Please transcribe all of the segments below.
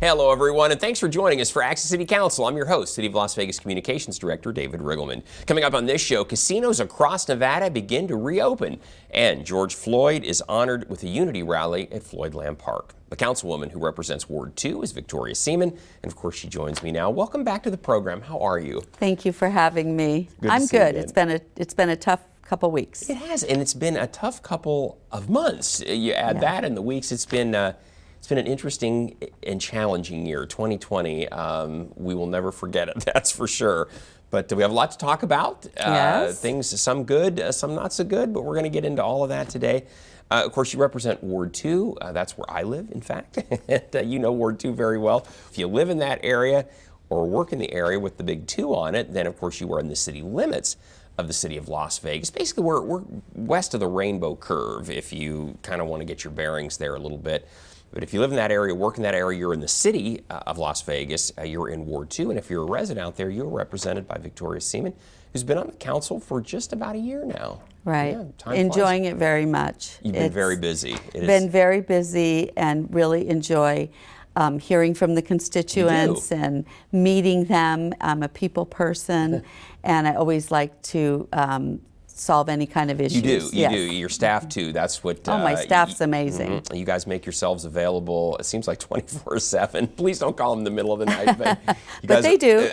Hello, everyone, and thanks for joining us for Access City Council. I'm your host, City of Las Vegas Communications Director David Riggleman. Coming up on this show, casinos across Nevada begin to reopen, and George Floyd is honored with a unity rally at Floyd Lamb Park. The councilwoman who represents Ward 2 is Victoria Seaman, and of course she joins me now. Welcome back to the program. How are you? Thank you for having me. Good I'm to see you good. again. It's been a tough couple weeks. It has, and it's been a tough couple of months. You add that in the weeks, it's been an interesting and challenging year, 2020. We will never forget it, that's for sure. But we have a lot to talk about. Yes. Things, some good, some not so good, but we're going to get into all of that today. Of course, you represent Ward 2. That's where I live, in fact. And, you know Ward 2 very well. If you live in that area or work in the area with the big 2 on it, then of course you are in the city limits of the city of Las Vegas. Basically, we're west of the rainbow curve, if you kind of want to get your bearings there a little bit. But if you live in that area, work in that area, you're in the city of Las Vegas, you're in Ward 2, and if you're a resident out there, you're represented by Victoria Seaman, who's been on the council for just about a year now. Right. Yeah, time enjoying flies. it very much. You've been very busy. Been very busy and really enjoy hearing from the constituents and meeting them. I'm a people person, and I always like to solve any kind of issues. You do. Your staff too. That's what. My staff's amazing. You guys make yourselves available. It seems like 24/7. Please don't call them in the middle of the night, but you guys, they do.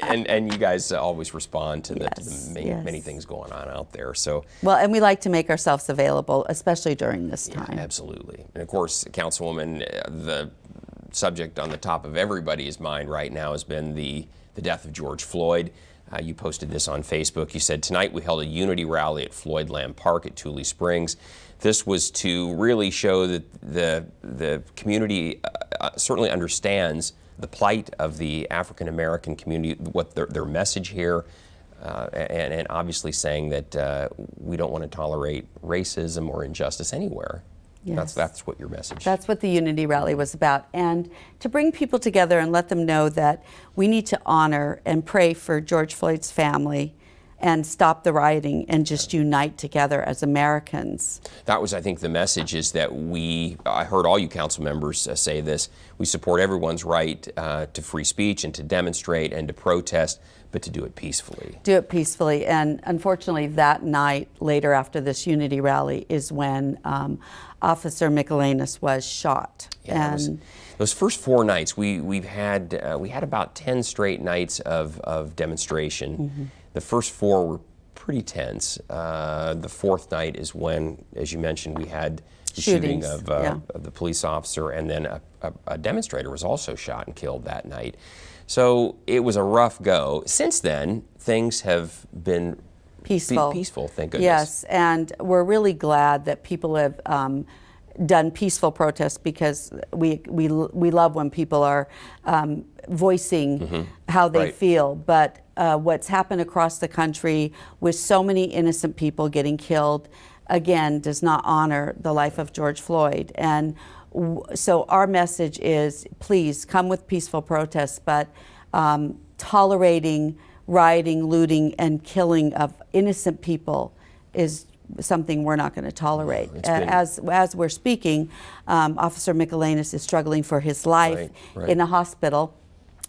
and you guys always respond to the many things going on out there. So well, and we like to make ourselves available, especially during this time. Absolutely, and of course, Councilwoman, the subject on the top of everybody's mind right now has been the death of George Floyd. You posted this on Facebook. You said, tonight we held a unity rally at Floyd Lamb Park at Tule Springs. This was to really show that the community certainly understands the plight of the African American community, what their message here, and obviously saying that we don't want to tolerate racism or injustice anywhere. Yes. That's what your message. That's what the Unity Rally was about, and to bring people together and let them know that we need to honor and pray for George Floyd's family and stop the rioting and just unite together as Americans. That was, I think, the message is that I heard all you council members say this, we support everyone's right to free speech and to demonstrate and to protest, but to do it peacefully. Do it peacefully, and unfortunately that night, later after this Unity Rally, is when Officer Mikalonis was shot. Yeah, those first 4 nights, we had about 10 straight nights of demonstration. Mm-hmm. The first 4 were pretty tense. The 4th night is when, as you mentioned, we had the shooting of the police officer, and then a demonstrator was also shot and killed that night. So it was a rough go. Since then, things have been peaceful, thank goodness. Yes, and we're really glad that people have done peaceful protests, because we love when people are voicing how they feel. But what's happened across the country with so many innocent people getting killed, again, does not honor the life of George Floyd. And so our message is, please come with peaceful protests, but tolerating rioting, looting, and killing of innocent people is something we're not going to tolerate. As we're speaking, Officer Mikalonis is struggling for his life in a hospital.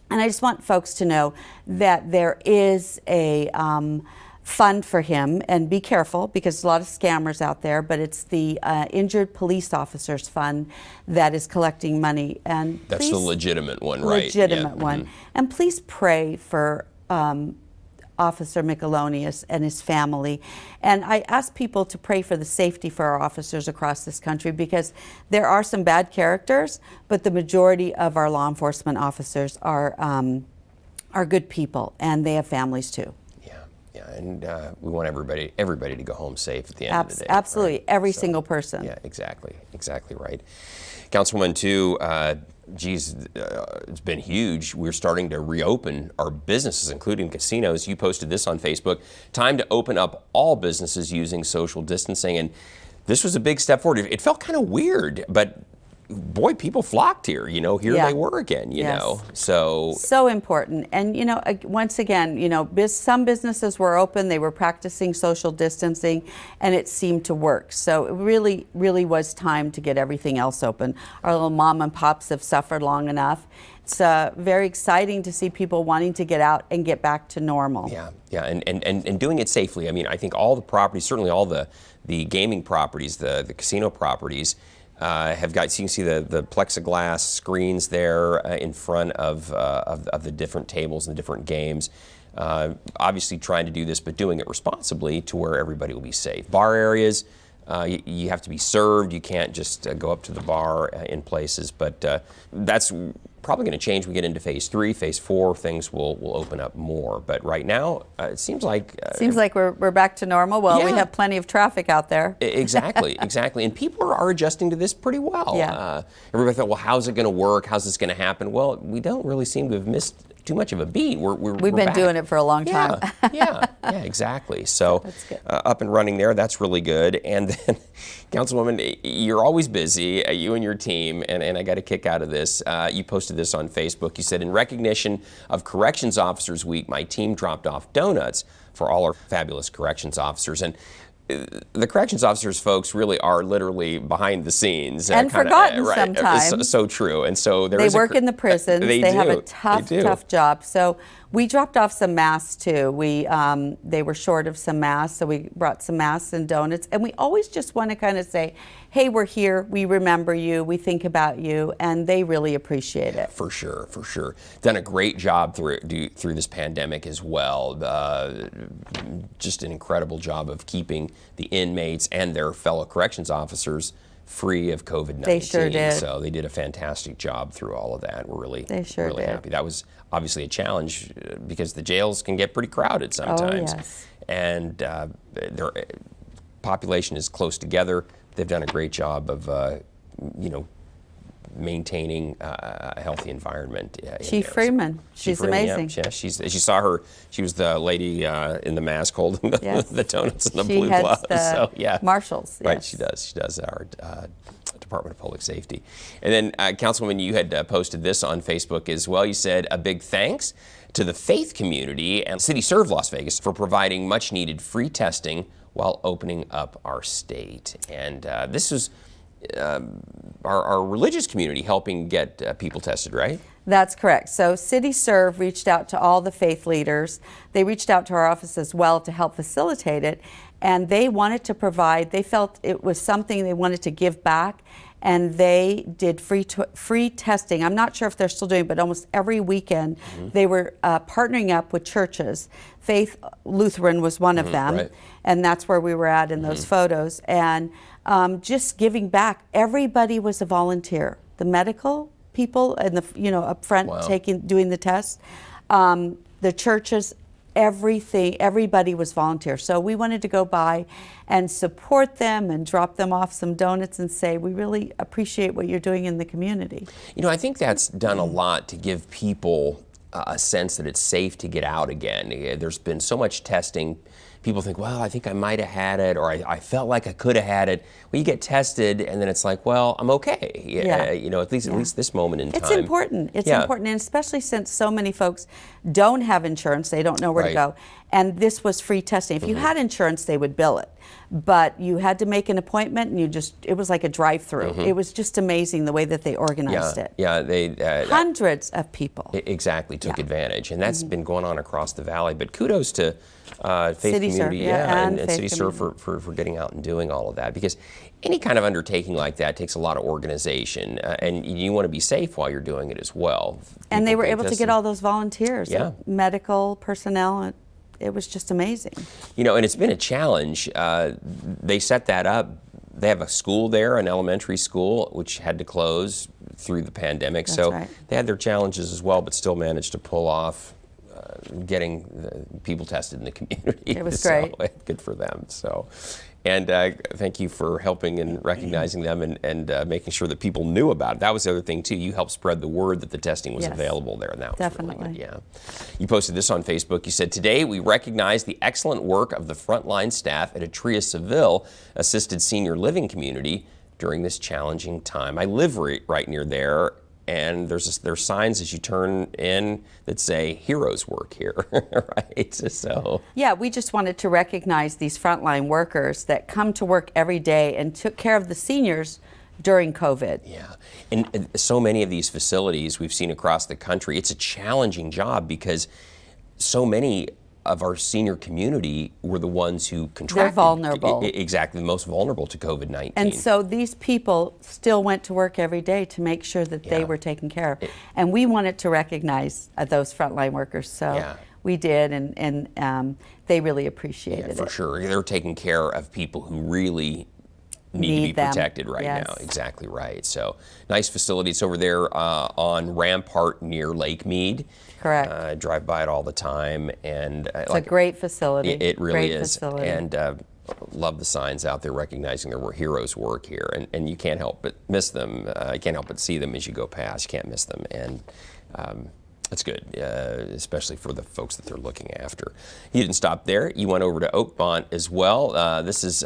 And I just want folks to know that there is a fund for him, and be careful because there's a lot of scammers out there, but it's the Injured Police Officers Fund that is collecting money. And that's the legitimate one, right? Legitimate one. And please pray for Officer Mikalonis and his family. And I ask people to pray for the safety for our officers across this country, because there are some bad characters, but the majority of our law enforcement officers are good people, and they have families too. Yeah, and we want everybody to go home safe at the end of the day. Absolutely, right? Every single person. Yeah, exactly right. Councilwoman, too, it's been huge. We're starting to reopen our businesses, including casinos. You posted this on Facebook. Time to open up all businesses using social distancing, and this was a big step forward. It felt kind of weird, but boy, people flocked here. Here they were again. You know, so important. And once again, some businesses were open. They were practicing social distancing, and it seemed to work. So it really, really was time to get everything else open. Our little mom and pops have suffered long enough. It's very exciting to see people wanting to get out and get back to normal. Yeah, and doing it safely. I mean, I think all the properties, certainly all the gaming properties, the casino properties, have got, so you can see the plexiglass screens there in front of the different tables and the different games. Obviously trying to do this, but doing it responsibly to where everybody will be safe. Bar areas, you have to be served. You can't just go up to the bar in places, but that's probably going to change when we get into phase 3, phase 4. Things will open up more. But right now, it seems like we're back to normal. Well, we have plenty of traffic out there. Exactly. And people are adjusting to this pretty well. Everybody thought, well, how's it going to work? How's this going to happen? Well, we don't really seem to have missed too much of a beat. We've been doing it for a long time. Yeah, exactly. So up and running there, that's really good. And then, Councilwoman, you're always busy, you and your team, and I got a kick out of this. You posted this on Facebook. You said, in recognition of Corrections Officers Week, my team dropped off donuts for all our fabulous corrections officers. And the corrections officers, folks, really are literally behind the scenes. And forgotten sometimes. So true. And so they work in the prisons. They have a tough job. So we dropped off some masks too. They were short of some masks, so we brought some masks and donuts. And we always just want to kind of say, hey, we're here, we remember you, we think about you, and they really appreciate it. For sure. Done a great job through this pandemic as well. Just an incredible job of keeping the inmates and their fellow corrections officers free of COVID-19. They sure did. So they did a fantastic job through all of that. We're really happy. That was obviously a challenge because the jails can get pretty crowded sometimes. Oh, yes. And their population is close together. They've done a great job of, maintaining a healthy environment. Chief Freeman, she's amazing. Yeah, she saw her. She was the lady in the mask holding the donuts and the blue gloves. Marshals. Yes. Right, she does. She does our Department of Public Safety. And then, Councilwoman, you had posted this on Facebook as well. You said a big thanks to the faith community and City Serve Las Vegas for providing much needed free testing while opening up our state. And this is our religious community helping get people tested, right? That's correct. So City Serve reached out to all the faith leaders. They reached out to our office as well to help facilitate it. And they wanted to provide, they felt it was something they wanted to give back. And they did free testing. I'm not sure if they're still doing it, but almost every weekend they were partnering up with churches. Faith Lutheran was one of them. Right. And that's where we were at in those photos. And just giving back. Everybody was a volunteer. The medical people and up front doing the tests, the churches, everybody was volunteer. So we wanted to go by and support them and drop them off some donuts and say, we really appreciate what you're doing in the community. I think that's done a lot to give people a sense that it's safe to get out again. There's been so much testing. People think, well, I think I might have had it, or I felt like I could have had it. Well, you get tested, and then it's like, well, I'm okay. At least this moment in time. It's important. It's important, and especially since so many folks don't have insurance, they don't know where to go. And this was free testing. If you had insurance, they would bill it. But you had to make an appointment, and it was like a drive-through. It was just amazing the way that they organized it. They hundreds of people. Exactly, took advantage. And that's been going on across the valley. But kudos to faith City community Serve, and City Serve for getting out and doing all of that. Because any kind of undertaking like that takes a lot of organization. And you want to be safe while you're doing it as well. And they were able to get all those volunteers, medical personnel. It was just amazing. And it's been a challenge. They set that up. They have a school there, an elementary school, which had to close through the pandemic. That's they had their challenges as well, but still managed to pull off getting people tested in the community. It was great. Good for them. And thank you for helping and recognizing them and making sure that people knew about it. That was the other thing, too. You helped spread the word that the testing was available there, and that was really good. Yeah. You posted this on Facebook. You said, today we recognize the excellent work of the frontline staff at Atria Seville Assisted Senior Living Community during this challenging time. I live right near there, and there's signs as you turn in that say heroes work here, right? So yeah, we just wanted to recognize these frontline workers that come to work every day and took care of the seniors during COVID. Yeah, and so many of these facilities we've seen across the country, it's a challenging job because so many of our senior community were the ones who contracted. They're vulnerable. Exactly, the most vulnerable to COVID-19. And so these people still went to work every day to make sure that they were taken care of. And we wanted to recognize those frontline workers, so we did, and they really appreciated it. For sure. They're taking care of people who really need to be protected right now. Exactly right. So nice facilities over there on Rampart near Lake Mead. Correct. I drive by it all the time, and it's a great facility. It really great is. Facility. And love the signs out there recognizing there were heroes work here, and you can't help but miss them. You can't help but see them as you go past. You can't miss them, and that's good, especially for the folks that they're looking after. You didn't stop there. You went over to Oakmont as well. This is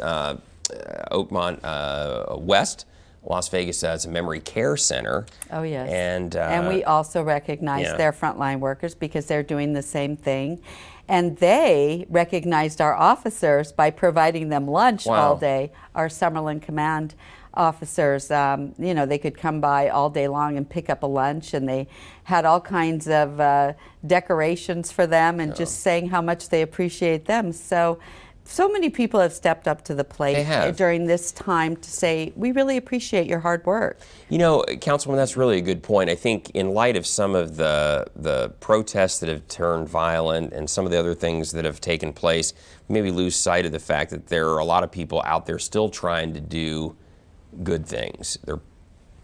Oakmont West, Las Vegas as a memory care center. Oh, yes. And we also recognize their frontline workers because they're doing the same thing. And they recognized our officers by providing them lunch all day. Our Summerlin Command officers, you know, they could come by all day long and pick up a lunch, and they had all kinds of decorations for them and just saying how much they appreciate them. So many people have stepped up to the plate during this time to say, we really appreciate your hard work. You know, Councilwoman, that's really a good point. I think in light of some of the protests that have turned violent and some of the other things that have taken place, maybe lose sight of the fact that there are a lot of people out there still trying to do good things. They're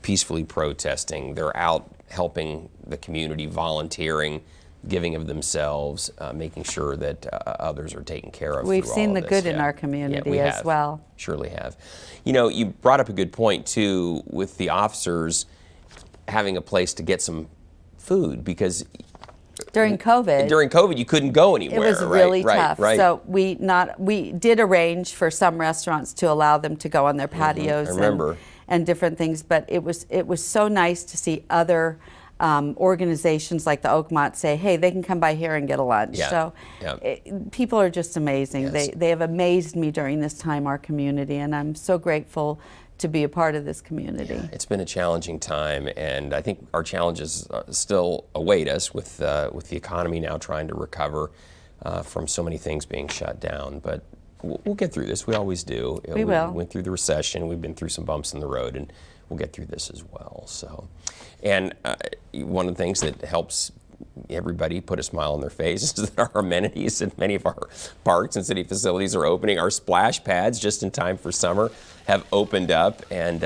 peacefully protesting. They're out helping the community, volunteering, giving of themselves, making sure that others are taken care of. We've seen the good in our community as well. Surely have. You know, you brought up a good point too with the officers having a place to get some food, because during COVID you couldn't go anywhere. It was really tough. Right. So we did arrange for some restaurants to allow them to go on their patios and different things, but it was so nice to see other organizations like the Oakmont say, hey, they can come by here and get a lunch. People are just amazing. They have amazed me during this time, our community, and I'm so grateful to be a part of this community. It's been a challenging time, and I think our challenges still await us with the economy now trying to recover from so many things being shut down. But we'll get through this. We always do. We will. We went through the recession. We've been through some bumps in the road, and we'll get through this as well. So, and one of the things that helps everybody put a smile on their face is that our amenities at many of our parks and city facilities are opening. Our splash pads, just in time for summer, have opened up, and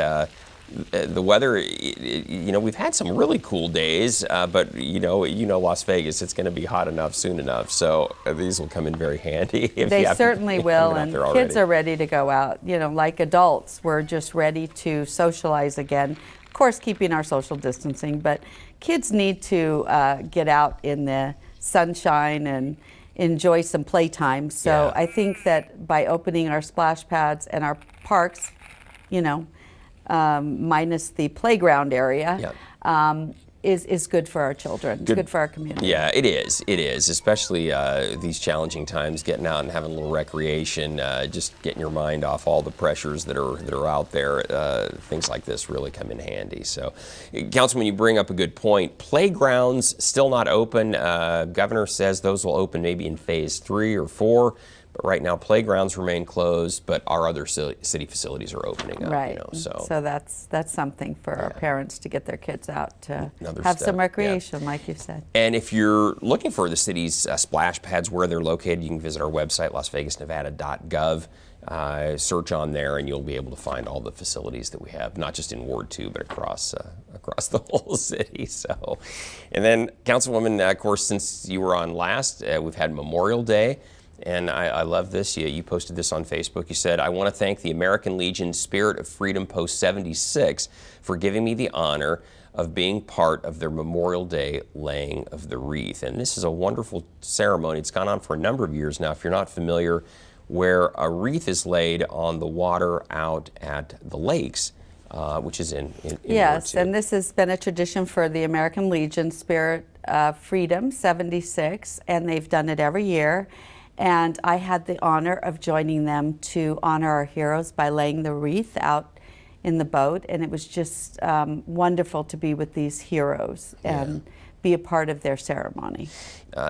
the weather, you know, we've had some really cool days, but you know Las Vegas, it's going to be hot enough soon enough, so these will come in very handy. They certainly will, and kids are ready to go out. You know, like adults, we're just ready to socialize again. Of course, keeping our social distancing, but kids need to get out in the sunshine and enjoy some playtime. So I think that by opening our splash pads and our parks, you know, minus the playground area, is good for our children. It's good for our community. Yeah, it is. It is, especially these challenging times, getting out and having a little recreation, just getting your mind off all the pressures that are out there. Things like this really come in handy. So, Councilman, you bring up a good point. Playgrounds still not open. Governor says those will open maybe in phase 3 or 4. But right now, playgrounds remain closed, but our other city facilities are opening up. Right. You know, so that's something for our parents to get their kids out to have some recreation, like you said. And if you're looking for the city's splash pads, where they're located, you can visit our website, lasvegasnevada.gov. Search on there, and you'll be able to find all the facilities that we have, not just in Ward 2, but across the whole city. So, and then, Councilwoman, of course, since you were on last, we've had Memorial Day. And I love this. You posted this on Facebook. You said, I want to thank the American Legion Spirit of Freedom Post 76 for giving me the honor of being part of their Memorial Day laying of the wreath. And this is a wonderful ceremony. It's gone on for a number of years now. If you're not familiar, where a wreath is laid on the water out at the lakes which is in Yes, Ward 2. and this has been a tradition for the American Legion Spirit of Freedom 76, and they've done it every year. And I had the honor of joining them to honor our heroes by laying the wreath out in the boat, and it was just wonderful to be with these heroes and be a part of their ceremony.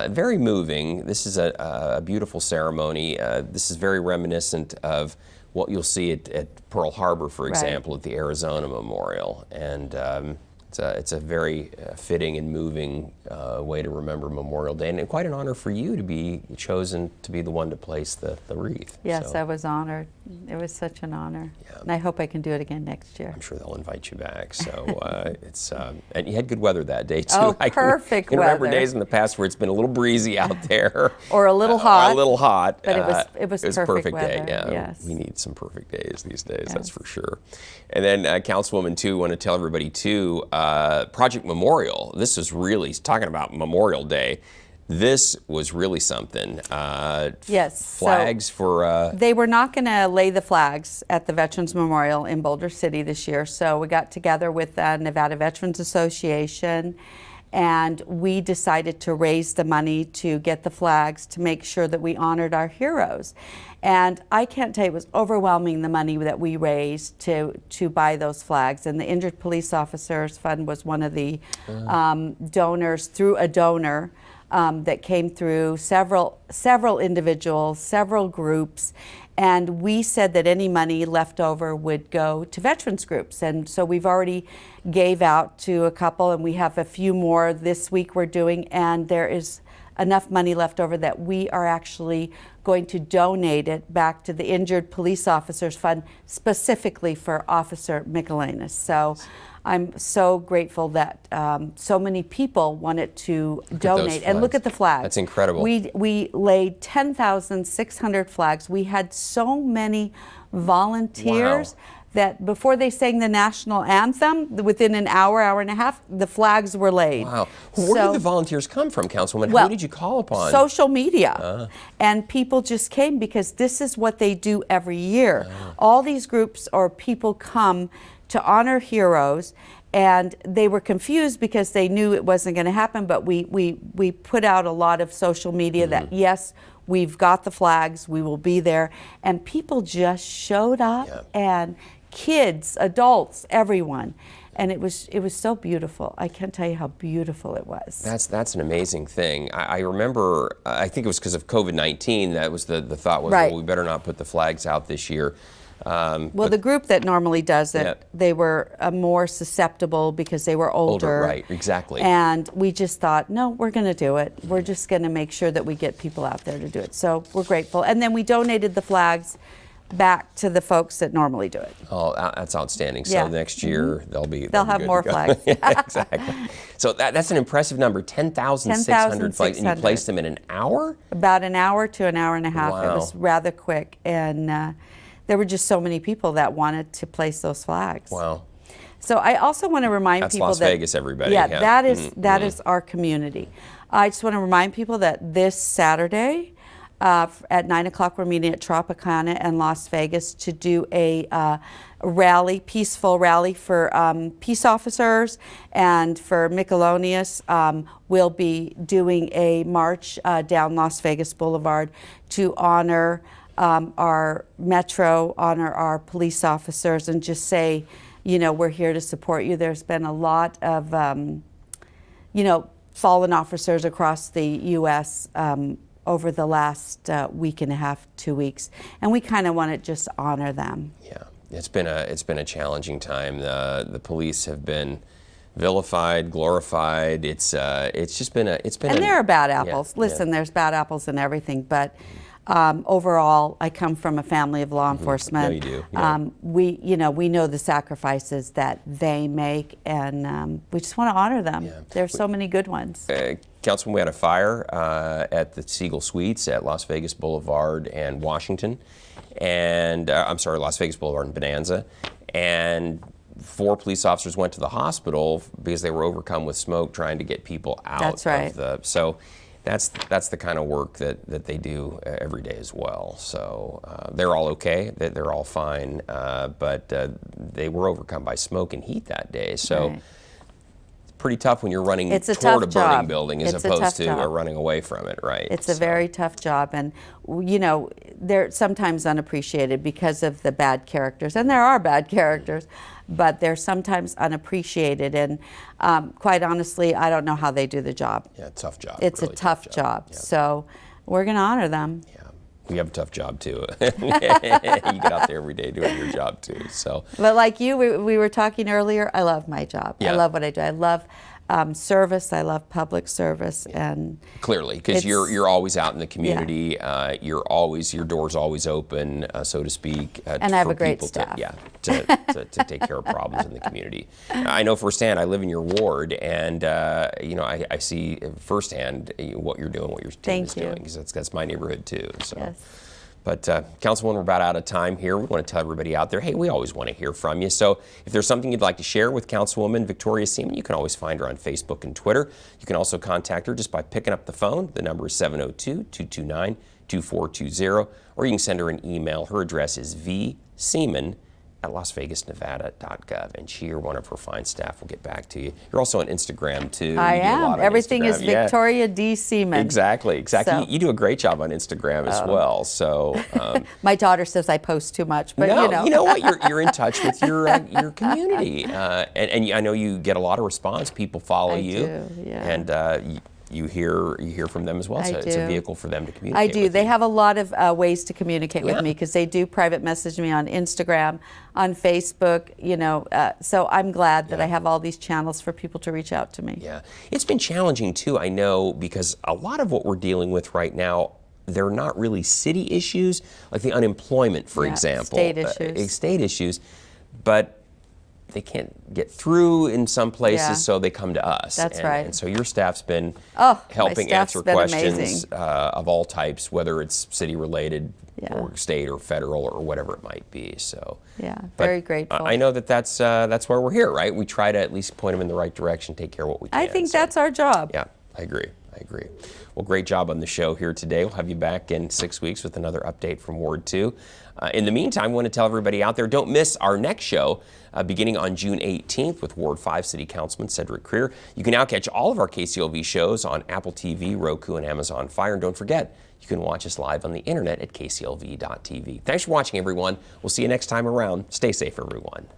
Very moving. This is a beautiful ceremony. This is very reminiscent of what you'll see at Pearl Harbor, for example, at the Arizona Memorial. And it's a very fitting and moving way to remember Memorial Day, and quite an honor for you to be chosen to be the one to place the wreath. Yes, so, I was honored. It was such an honor. Yeah. And I hope I can do it again next year. I'm sure they'll invite you back. So it's and you had good weather that day too. Oh, I perfect can remember weather. days in the past where it's been a little breezy out there, or a little hot. or a little hot. But it was perfect day. weather. Yeah, yes. we need some perfect days these days. Yes. That's for sure. And then Councilwoman too, want to tell everybody too, Project Memorial. This was really talking about Memorial Day. This was really something. Yes. Flags for... They were not going to lay the flags at the Veterans Memorial in Boulder City this year, so we got together with the Nevada Veterans Association, and we decided to raise the money to get the flags to make sure that we honored our heroes. And I can't tell you, it was overwhelming, the money that we raised to buy those flags. And the Injured Police Officers Fund was one of the donors, through a donor, that came through several individuals, several groups, and we said that any money left over would go to veterans groups. And so we've already gave out to a couple, and we have a few more this week we're doing, and there is enough money left over that we are actually going to donate it back to the Injured Police Officers Fund, specifically for Officer Mikalonis. So I'm so grateful that so many people wanted to donate. And look at the flags. That's incredible. We laid 10,600 flags. We had so many volunteers that before they sang the national anthem, within an hour, hour and a half, the flags were laid. Wow. Where did the volunteers come from, Councilwoman? Well, who did you call upon? Social media. And people just came because this is what they do every year. All these groups or people come to honor heroes, and they were confused because they knew it wasn't going to happen, but we put out a lot of social media that, yes, we've got the flags, we will be there, and people just showed up, and kids, adults, everyone. And it was so beautiful. I can't tell you how beautiful it was. That's an amazing thing. I remember, I think it was because of COVID-19, that was the thought was, well, we better not put the flags out this year. Well, the group that normally does it, they were more susceptible because they were older. Right, exactly. And we just thought, no, we're going to do it. We're just going to make sure that we get people out there to do it. So we're grateful. And then we donated the flags back to the folks that normally do it. Oh, that's outstanding. So next year they'll have more flags. Exactly. So that's an impressive number, 10,600 flags. And you placed them in an hour? About an hour to an hour and a half. Wow. It was rather quick. And there were just so many people that wanted to place those flags. Wow. So I also want to remind people Las that Vegas, everybody. Yeah, that is our community. I just want to remind people that this Saturday at 9 o'clock we're meeting at Tropicana in Las Vegas to do a rally, peaceful rally for peace officers, and for Mikalonis. We'll be doing a march down Las Vegas Boulevard to honor our Metro, honor our police officers, and just say, you know, we're here to support you. There's been a lot of, you know, fallen officers across the U.S. Over the last week and a half, 2 weeks, and we kind of want to just honor them. Yeah, it's been a challenging time. The police have been vilified, glorified. It's just been a And there are bad apples. Listen, there's bad apples in everything, but overall, I come from a family of law enforcement. No, you do. Yeah. We know the sacrifices that they make, and we just want to honor them. Yeah. There's so many good ones. Councilman, we had a fire at the Siegel Suites at Las Vegas Boulevard and Washington, and Las Vegas Boulevard and Bonanza, and 4 police officers went to the hospital because they were overcome with smoke trying to get people out. That's right. So that's the kind of work that they do every day as well. So they're all okay. They're all fine. But they were overcome by smoke and heat that day. So. Right. Pretty tough when you're running It's a toward tough a burning job. building as It's a opposed tough to job. running away from it, right? It's a very tough job, and you know, they're sometimes unappreciated because of the bad characters, and there are bad characters, but they're sometimes unappreciated, and quite honestly, I don't know how they do the job. Yeah, tough job. It's really a tough job. Yeah. So we're going to honor them. Yeah. We have a tough job too. You get out there every day doing your job too. So. But like you, we were talking earlier, I love my job. Yeah. I love what I do. I love service. I love public service, and clearly, because you're always out in the community. Yeah. Your door's always open, so to speak. And I have for a great people staff. To take care of problems in the community. I know firsthand. I live in your ward, and you know, I see firsthand what you're doing, what your team is doing, because that's my neighborhood too. So. Yes. But Councilwoman, we're about out of time here. We want to tell everybody out there, hey, we always want to hear from you. So if there's something you'd like to share with Councilwoman Victoria Seaman, you can always find her on Facebook and Twitter. You can also contact her just by picking up the phone. The number is 702-229-2420, or you can send her an email. Her address is vseaman@lasvegasnevada.gov, and she or one of her fine staff will get back to you. You're also on Instagram too. I am. Everything is Instagram. Victoria D. Seaman. Exactly. So. You do a great job on Instagram as well. So my daughter says I post too much, but no, you know. What? You're in touch with your community, and I know you get a lot of response. People follow you, do, yeah. and you hear from them as well. So it's a vehicle for them to communicate. I do. With They you. have a lot of ways to communicate with me, because they do private message me on Instagram, on Facebook. You know, so I'm glad that I have all these channels for people to reach out to me. Yeah, it's been challenging too. I know, because a lot of what we're dealing with right now, they're not really city issues, like the unemployment, for example, state issues, but they can't get through in some places, so they come to us. That's right. And so your staff's been my helping staff's answer been questions amazing. Of all types, whether it's city-related or Yeah. state or federal or whatever it might be. So Yeah, but very grateful. I know that's why we're here, right? We try to at least point them in the right direction, take care of what we can. I think So, that's our job. yeah, I agree. Well, great job on the show here today. We'll have you back in 6 weeks with another update from Ward 2. In the meantime, I want to tell everybody out there, don't miss our next show beginning on June 18th with Ward 5 City Councilman Cedric Creer. You can now catch all of our KCLV shows on Apple TV, Roku, and Amazon Fire. And don't forget, you can watch us live on the internet at kclv.tv. Thanks for watching, everyone. We'll see you next time around. Stay safe, everyone.